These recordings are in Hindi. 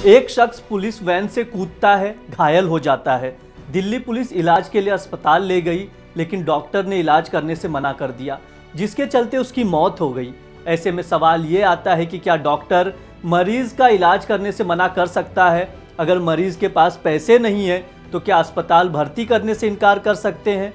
एक शख्स पुलिस वैन से कूदता है, घायल हो जाता है। दिल्ली पुलिस इलाज के लिए अस्पताल ले गई, लेकिन डॉक्टर ने इलाज करने से मना कर दिया, जिसके चलते उसकी मौत हो गई। ऐसे में सवाल ये आता है कि क्या डॉक्टर मरीज का इलाज करने से मना कर सकता है? अगर मरीज के पास पैसे नहीं है तो क्या अस्पताल भर्ती करने से इनकार कर सकते हैं?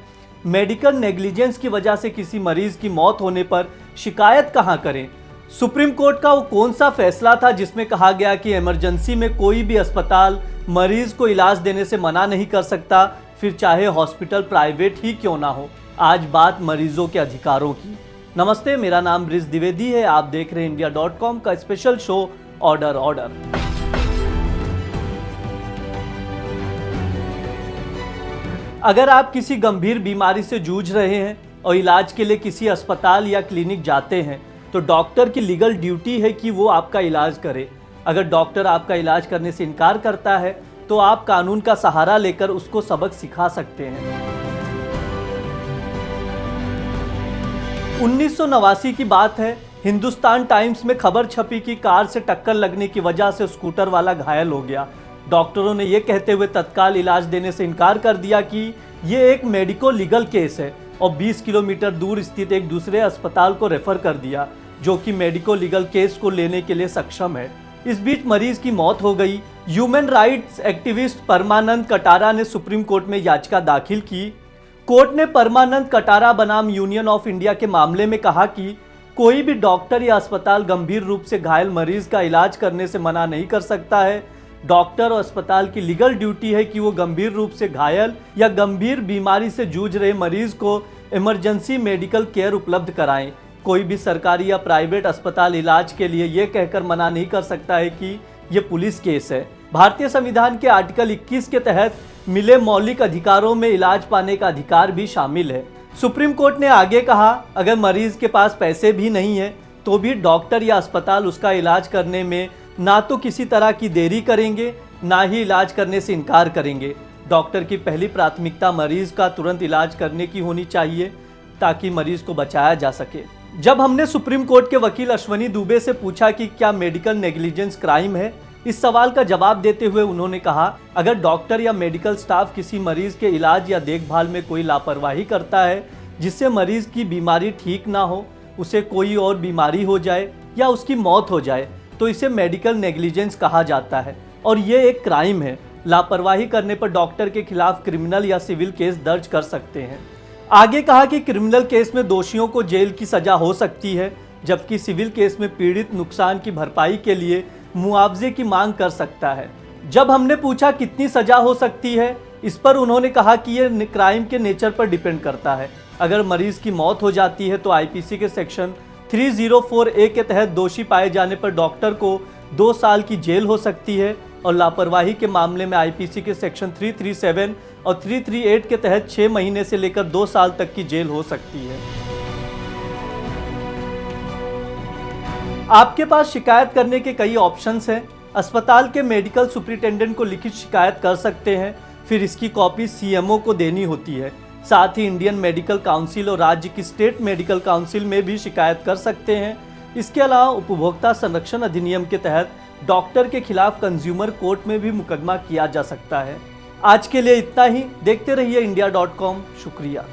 मेडिकल नेग्लिजेंस की वजह से किसी मरीज की मौत होने पर शिकायत कहां करें? सुप्रीम कोर्ट का वो कौन सा फैसला था जिसमें कहा गया कि इमरजेंसी में कोई भी अस्पताल मरीज को इलाज देने से मना नहीं कर सकता, फिर चाहे हॉस्पिटल प्राइवेट ही क्यों ना हो? आज बात मरीजों के अधिकारों की। नमस्ते, मेरा नाम ब्रिज द्विवेदी है। आप देख रहे हैं इंडिया.com का स्पेशल शो ऑर्डर। अगर आप किसी गंभीर बीमारी से जूझ रहे हैं और इलाज के लिए किसी अस्पताल या क्लिनिक जाते हैं तो डॉक्टर की लीगल ड्यूटी है कि वो आपका इलाज करे। अगर डॉक्टर आपका इलाज करने से इनकार करता है तो आप कानून का सहारा लेकर उसको सबक सिखा सकते हैं। 1989 की बात है। हिंदुस्तान टाइम्स में खबर छपी कि कार से टक्कर लगने की वजह से स्कूटर वाला घायल हो गया। डॉक्टरों ने यह कहते हुए तत्काल इलाज देने से इनकार कर दिया कि यह एक मेडिको लीगल केस है और 20 किलोमीटर दूर स्थित एक दूसरे अस्पताल को रेफर कर दिया, जो कि मेडिको लीगल केस को लेने के लिए सक्षम है। इस बीच मरीज की मौत हो गई। ह्यूमन राइट्स एक्टिविस्ट परमानंद कटारा ने सुप्रीम कोर्ट में याचिका दाखिल की। कोर्ट ने परमानंद कटारा बनाम यूनियन ऑफ इंडिया के मामले में कहा कि कोई भी डॉक्टर या अस्पताल गंभीर रूप से घायल मरीज का इलाज करने से मना नहीं कर सकता है। डॉक्टर और अस्पताल की लीगल ड्यूटी है कि वो गंभीर रूप से घायल या गंभीर बीमारी से जूझ रहे मरीज को इमरजेंसी मेडिकल केयर उपलब्ध कराएं। कोई भी सरकारी या प्राइवेट अस्पताल इलाज के लिए ये कहकर मना नहीं कर सकता है कि ये पुलिस केस है। भारतीय संविधान के आर्टिकल 21 के तहत मिले मौलिक अधिकारों में इलाज पाने का अधिकार भी शामिल है। सुप्रीम कोर्ट ने आगे कहा, अगर मरीज के पास पैसे भी नहीं है तो भी डॉक्टर या अस्पताल उसका इलाज करने में ना तो किसी तरह की देरी करेंगे, ना ही इलाज करने से इनकार करेंगे। डॉक्टर की पहली प्राथमिकता मरीज का तुरंत इलाज करने की होनी चाहिए ताकि मरीज को बचाया जा सके। जब हमने सुप्रीम कोर्ट के वकील अश्वनी दुबे से पूछा कि क्या मेडिकल नेग्लिजेंस क्राइम है, इस सवाल का जवाब देते हुए उन्होंने कहा, अगर डॉक्टर या मेडिकल स्टाफ किसी मरीज के इलाज या देखभाल में कोई लापरवाही करता है जिससे मरीज की बीमारी ठीक ना हो, उसे कोई और बीमारी हो जाए या उसकी मौत हो जाए, तो इसे मेडिकल नेग्लिजेंस कहा जाता है और ये एक क्राइम है। लापरवाही करने पर डॉक्टर के खिलाफ क्रिमिनल या सिविल केस दर्ज कर सकते हैं। आगे कहा कि क्रिमिनल केस में दोषियों को जेल की सजा हो सकती है, जबकि सिविल केस में पीड़ित नुकसान की भरपाई के लिए मुआवजे की मांग कर सकता है। जब हमने पूछा कितनी सजा हो सकती है, इस पर उन्होंने कहा कि यह क्राइम के नेचर पर डिपेंड करता है। अगर मरीज की मौत हो जाती है तो आईपीसी के सेक्शन 304A के तहत दोषी पाए जाने पर डॉक्टर को 2 साल की जेल हो सकती है और लापरवाही के मामले में आईपीसी के सेक्शन 337 और 338 के तहत 6 महीने से लेकर 2 साल तक की जेल हो सकती है। आपके पास शिकायत करने के कई ऑप्शंस हैं। अस्पताल के मेडिकल सुपरिटेंडेंट को लिखित शिकायत कर सकते हैं, फिर इसकी कॉपी सीएमओ को देनी होती है। साथ ही इंडियन मेडिकल काउंसिल और राज्य की स्टेट मेडिकल काउंसिल में भी शिकायत कर सकते हैं। इसके अलावा उपभोक्ता संरक्षण अधिनियम के तहत डॉक्टर के खिलाफ कंज्यूमर कोर्ट में भी मुकदमा किया जा सकता है। आज के लिए इतना ही। देखते रहिए इंडिया.com। शुक्रिया।